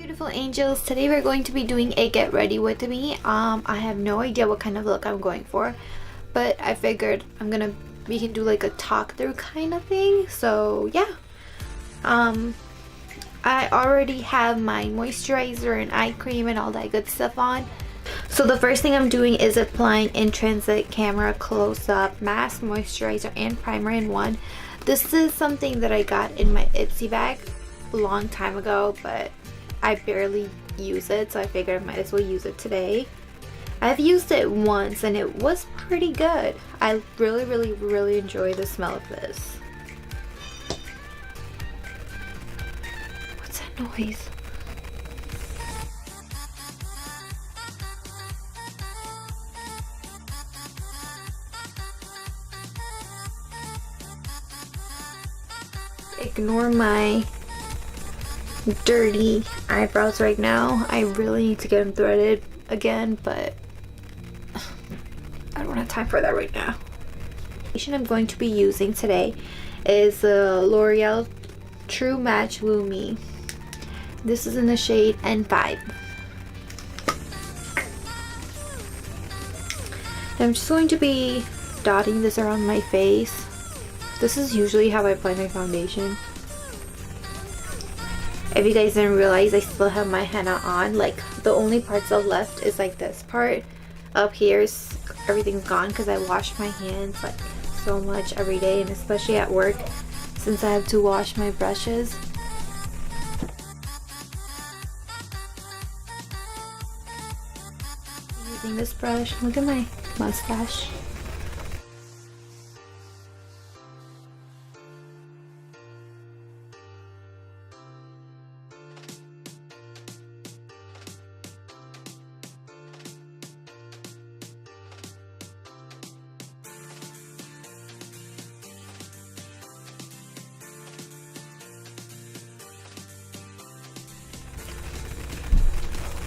Beautiful angels, today we're going to be doing a get ready with me. I have no idea what kind of look I'm going for, but I figured we can do like a talk through kind of thing. So yeah, I already have my moisturizer and eye cream and all that good stuff on. So the first thing I'm doing is applying intrinsic camera close-up mask, moisturizer, and primer in one. This is something that I got in my Ipsy bag a long time ago, but I barely use it, so I figured I might as well use it today. I've used it once and it was pretty good. I really enjoy the smell of this. What's that noise? Ignore my dirty eyebrows right now. I really need to get them threaded again, but I don't have time for that right now. The foundation I'm going to be using today is the Loreal True Match Lumi. This is in the shade N5. I'm just going to be dotting this around my face. This is usually how I apply my foundation. If you guys didn't realize, I still have my henna on. Like, the only parts that left is like this part. Up here, everything's gone because I wash my hands like so much every day, and especially at work since I have to wash my brushes. Using this brush, look at my mustache.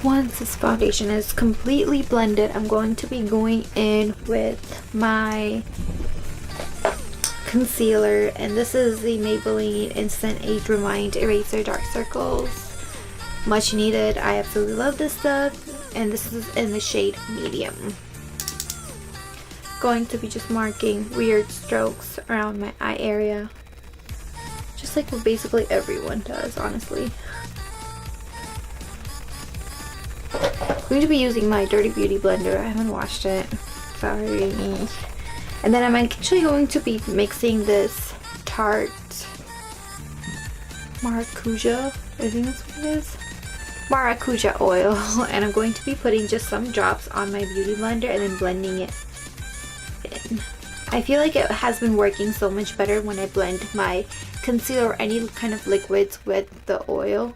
Once this foundation is completely blended, I'm going to be going in with my concealer, and this is the Maybelline Instant Age Remind Eraser Dark Circles. Much needed. I absolutely love this stuff, and this is in the shade Medium. Going to be just marking weird strokes around my eye area, just like what basically everyone does, honestly. I'm going to be using my Dirty Beauty blender. I haven't washed it. Sorry. And then I'm actually going to be mixing this Tarte Maracuja. I think that's what it is. Maracuja oil. And I'm going to be putting just some drops on my beauty blender and then blending it in. I feel like it has been working so much better when I blend my concealer or any kind of liquids with the oil.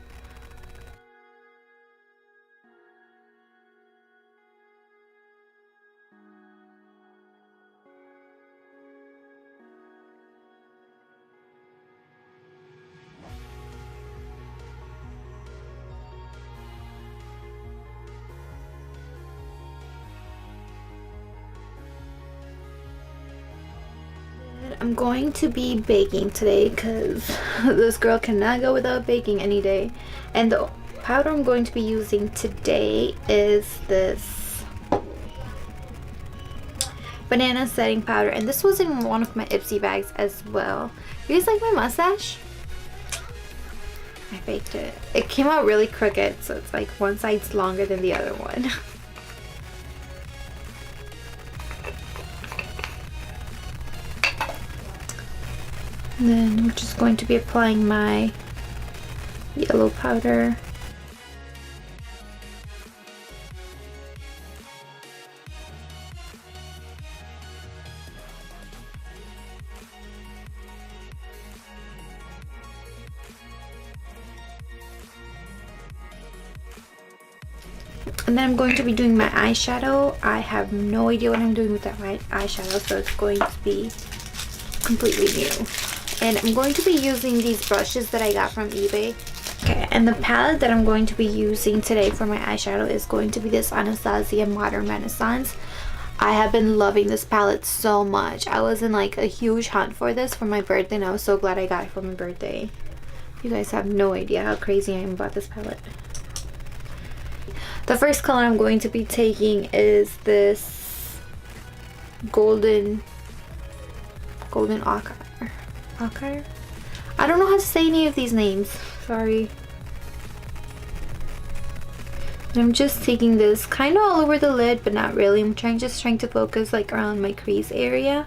I'm going to be baking today because this girl cannot go without baking any day. And the powder I'm going to be using today is this banana setting powder, and this was in one of my Ipsy bags as well. You guys like my mustache? I baked it. It came out really crooked, so it's like one side's longer than the other one. And then I'm just going to be applying my yellow powder. And then I'm going to be doing my eyeshadow. I have no idea what I'm doing with that eyeshadow, so it's going to be completely new. And I'm going to be using these brushes that I got from eBay. Okay, and the palette that I'm going to be using today for my eyeshadow is going to be this Anastasia Modern Renaissance. I have been loving this palette so much. I was in like a huge hunt for this for my birthday, and I was so glad I got it for my birthday. You guys have no idea how crazy I am about this palette. The first color I'm going to be taking is this golden ochre. I don't know how to say any of these names, sorry. And I'm just taking this kind of all over the lid, but not really. I'm just trying to focus like around my crease area.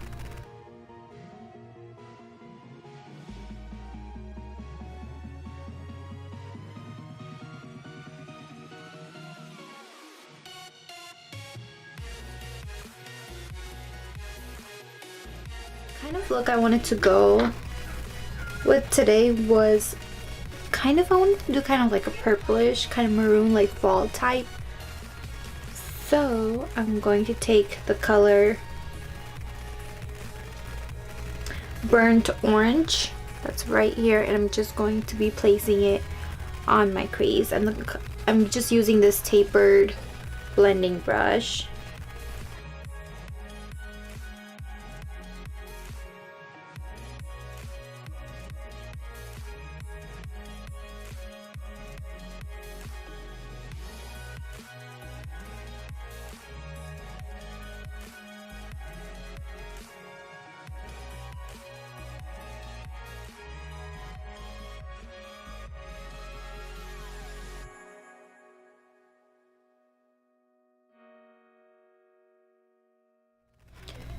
Kind of look I wanted to go with today was I wanted to do kind of like a purplish, kind of maroon, like fall type. So I'm going to take the color Burnt Orange, that's right here, and I'm just going to be placing it on my crease. And I'm just using this tapered blending brush.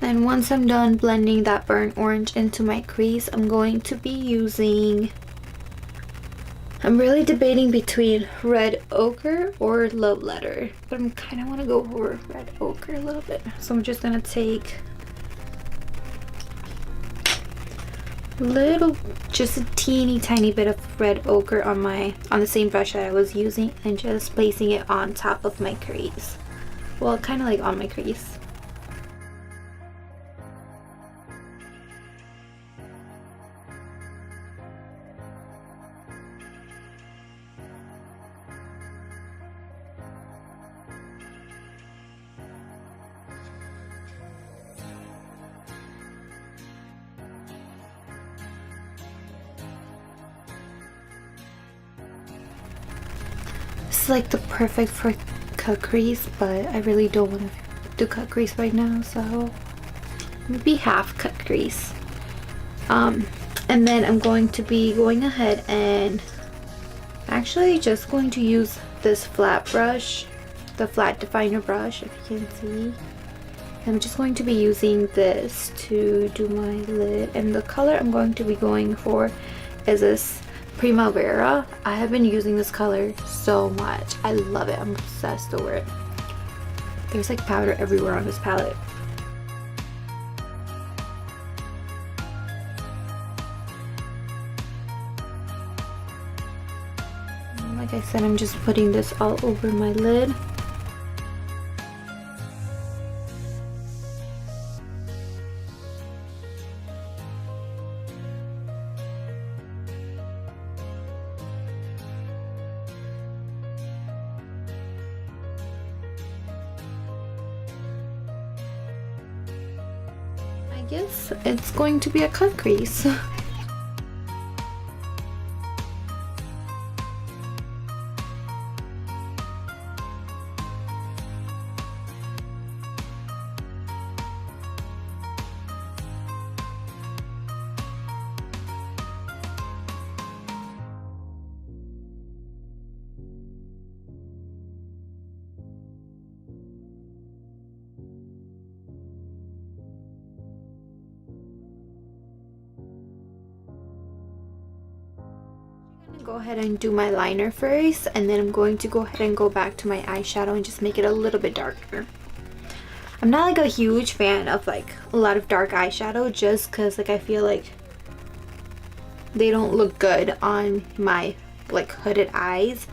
And once I'm done blending that burnt orange into my crease, I'm going to be using, I'm really debating between red ochre or love letter, but I kind of want to go for red ochre a little bit. So I'm just going to take just a teeny tiny bit of red ochre on the same brush that I was using, and just placing it on top of my crease. Well, kind of like on my crease. Like the perfect for cut crease, but I really don't want to do cut crease right now, so maybe half cut crease. And then I'm going to be going ahead and actually just going to use this flat brush, the flat definer brush, if you can see. I'm just going to be using this to do my lid, and the color I'm going to be going for is this Primavera. I have been using this color so much. I love it. I'm obsessed over it. There's like powder everywhere on this palette. And like I said, I'm just putting this all over my lid. I guess it's going to be a cut crease. Go ahead and do my liner first, and then I'm going to go ahead and go back to my eyeshadow and just make it a little bit darker. I'm not like a huge fan of like a lot of dark eyeshadow, just because like I feel like they don't look good on my like hooded eyes,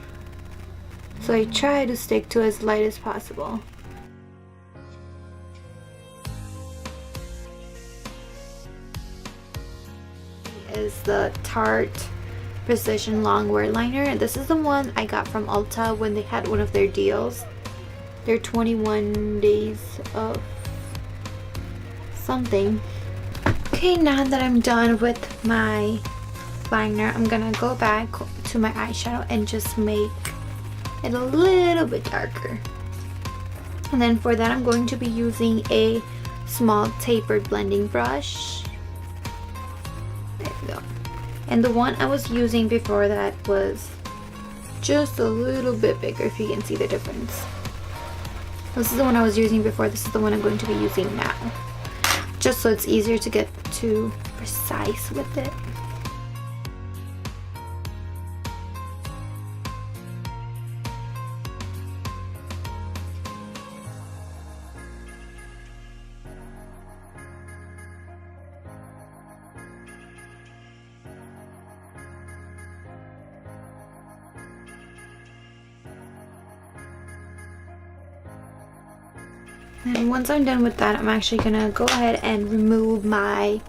so I try to stick to as light as possible. Is the Tarte Precision Longwear liner, and this is the one I got from Ulta when they had one of their deals, their 21 days of something. Okay, now that I'm done with my liner, I'm gonna go back to my eyeshadow and just make and a little bit darker. And then for that, I'm going to be using a small tapered blending brush. There we go. And the one I was using before that was just a little bit bigger, if you can see the difference. This is the one I was using before. This is the one I'm going to be using now, just so it's easier to get too precise with it. And once I'm done with that, I'm actually gonna go ahead and remove my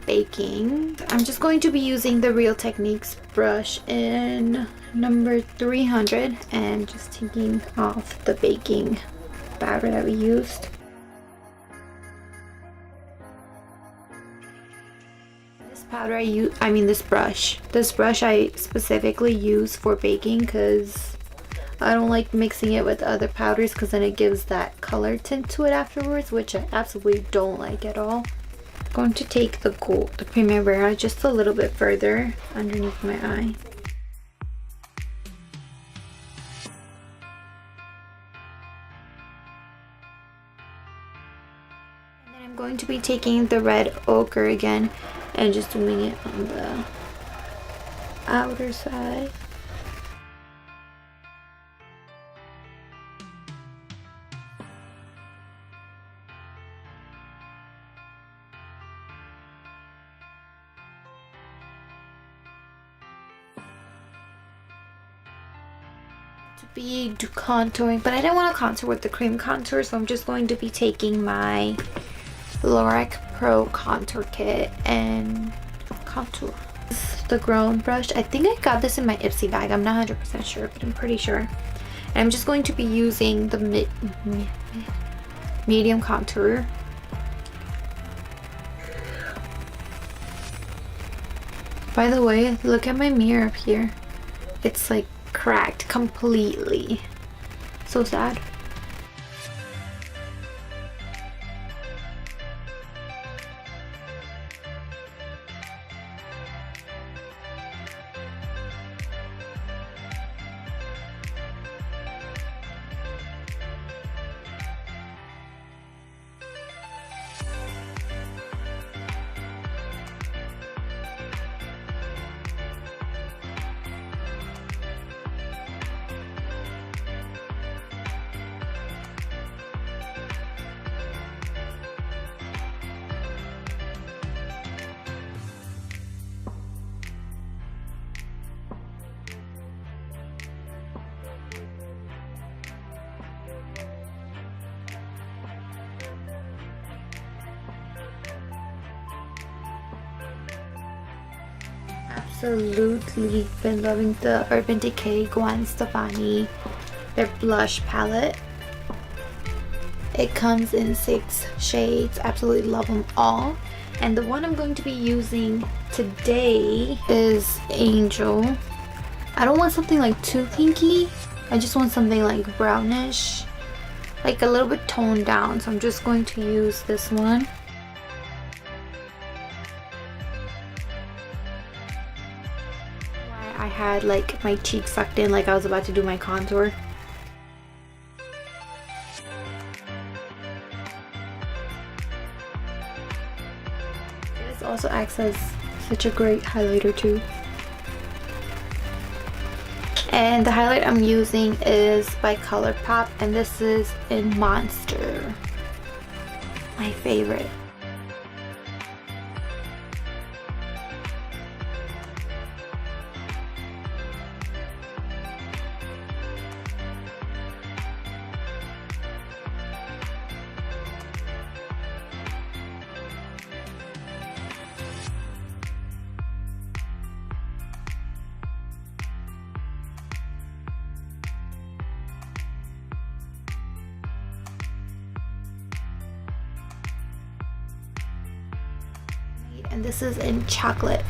baking. I'm just going to be using the Real Techniques brush in number 300 and just taking off the baking powder that we used. This powder this brush I specifically use for baking because I don't like mixing it with other powders because then it gives that color tint to it afterwards, which I absolutely don't like at all. I'm going to take the Primavera just a little bit further underneath my eye. And then I'm going to be taking the red ochre again and just doing it on the outer side. To be contouring, but I didn't want to contour with the cream contour, so I'm just going to be taking my Lorac Pro Contour Kit and contour. This is the Grown brush. I think I got this in my Ipsy bag. I'm not 100% sure, but I'm pretty sure. And I'm just going to be using the medium contour. By the way, look at my mirror up here. It's like cracked completely. So sad. Absolutely been loving the Urban Decay Gwen Stefani, their blush palette. It comes in 6 shades. Absolutely love them all. And the one I'm going to be using today is Angel. I don't want something like too pinky. I just want something like brownish, like a little bit toned down. So I'm just going to use this one. I had like my cheeks sucked in like I was about to do my contour. This also acts as such a great highlighter too. And the highlight I'm using is by Colourpop, and this is in Monster. My favorite. And this is in Chocolate.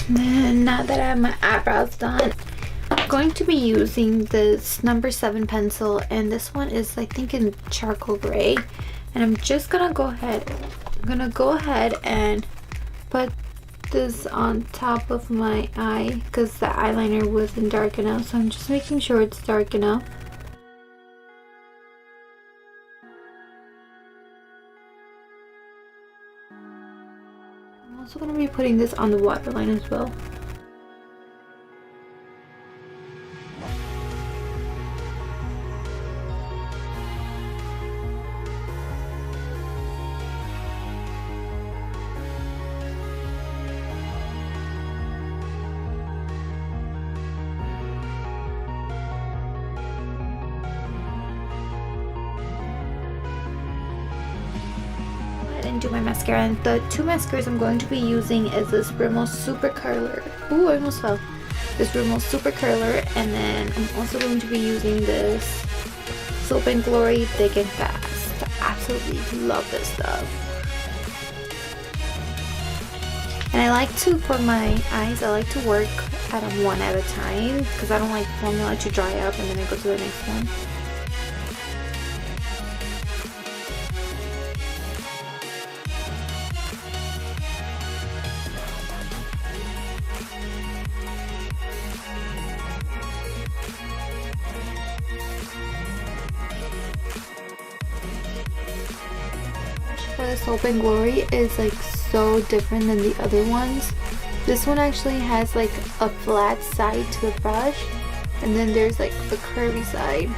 And then now that I have my eyebrows done, I'm going to be using this number 7 pencil, and this one is I think in charcoal gray, and I'm just gonna go ahead and put this on top of my eye because the eyeliner wasn't dark enough, so I'm just making sure it's dark enough. I'm also going to be putting this on the waterline as well. And do my mascara, and the 2 mascaras I'm going to be using is this Rimmel Super Curler. Ooh, I almost fell. This Rimmel Super Curler, and then I'm also going to be using this Soap and Glory Thick and Fast. I absolutely love this stuff. And I like to, for my eyes, I like to work at them one at a time because I don't like formula to dry up and then I go to the next one. For the Soap and Glory is like so different than the other ones. This one actually has like a flat side to the brush, and then there's like the curvy side.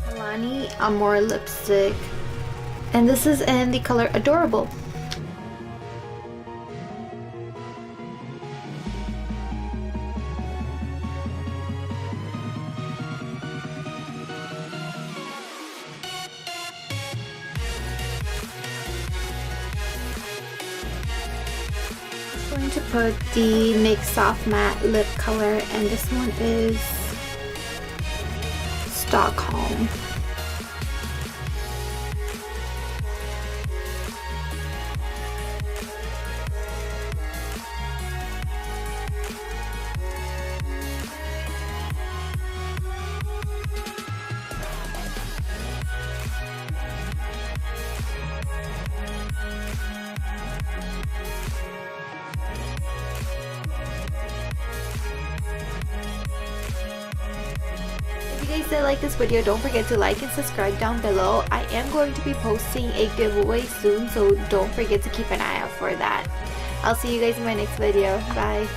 Milani Amore lipstick, and this is in the color Adorable. I'm going to put the NYX Soft Matte Lip Color, and this one is Stockholm. If you guys did like this video, don't forget to like and subscribe down below. I am going to be posting a giveaway soon, so don't forget to keep an eye out for that. I'll see you guys in my next video. Bye.